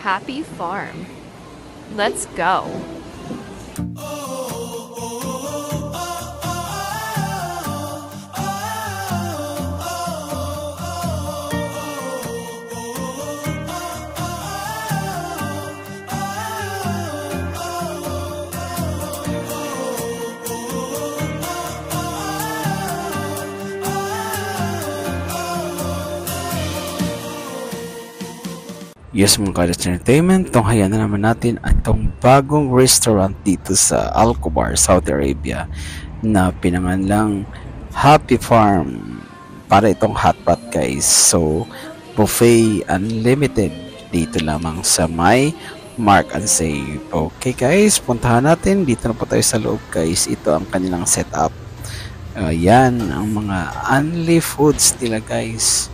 Happy Farm. Let's go. Yes mga college entertainment, tunghayan na naman natin itong bagong restaurant dito sa Alcobar, Saudi Arabia na pinangalang Happy Farm para itong hotpot guys. So buffet unlimited dito lamang sa may Mark and Save. Okay guys, puntahan natin. Dito na po tayo sa loob guys. Ito ang kanilang setup. Yan ang mga only foods nila guys.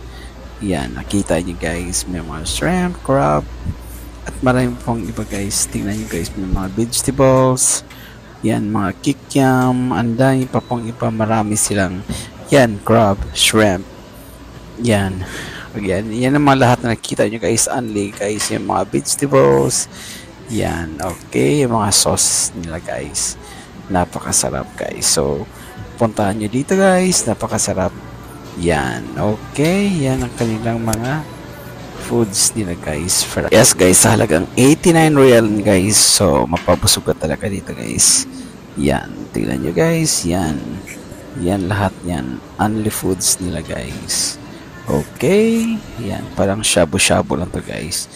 Yan, nakita nyo guys, may mga shrimp, crab, at marami pong iba guys. Tingnan nyo guys, may mga vegetables, yan, mga kikiam, anday pa pong iba, marami silang, yan, crab, shrimp, yan, yan ang mga lahat na nakita nyo guys, only guys, yung mga vegetables, yan, okay, yung mga sauce nila guys, napakasarap guys. So, puntahan nyo dito guys, napakasarap. Yan, okay, yan ang kanilang mga foods nila guys. Yes guys, sa halagang 89 real guys. So, mapabusog ka talaga dito guys. Yan, tingnan nyo guys, yan. Yan lahat yan, only foods nila guys. Okay, yan, parang shabu-shabu lang to guys.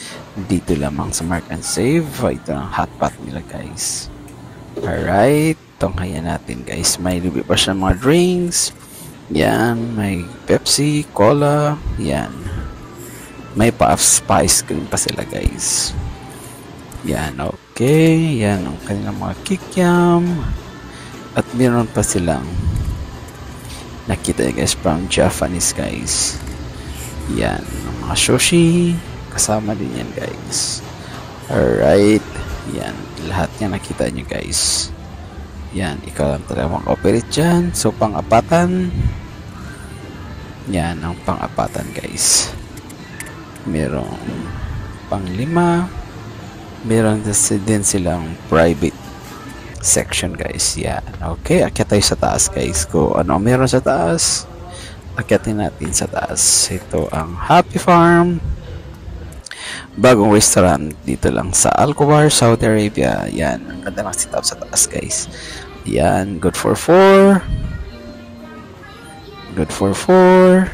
Dito lamang sa Mark and Save. Ito ang hotpot nila guys. Alright, tunghayan natin guys. May libre pa siya mga drinks. Yan, may Pepsi, Cola, yan. May pa-spice cream pa sila guys. Yan, okay. Yan ang kanilang mga kikiam. At meron pa silang nakita guys from Japanese guys. Yan, mga sushi. Kasama din yan guys. Alright. Yan, lahat yan nakita nyo guys. Yan, ikaw lang talaga mag-operate dyan. So, pang-apatan. Yan, ang pang-apatan guys. Merong pang-lima. Meron din silang private section guys. Yan, okay. Akyat tayo sa taas guys. Kung ano meron sa taas, akyatin natin sa taas. Ito ang Happy Farm. Bagong restaurant dito lang sa Alcobar, Saudi Arabia. Yan, ang ganda ng setup sa taas guys. Yan, good for 4. Good for 4.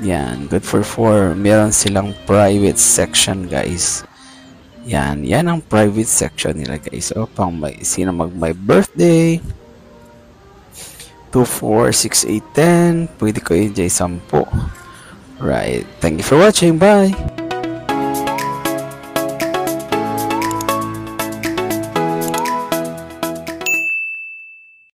Yan, good for 4. Meron silang private section guys. Yan, yan ang private section nila guys. O, pang may, sino may birthday. 2, 4, 6, 8, 10. Pwede ko enjoy 10. Right. Thank you for watching. Bye.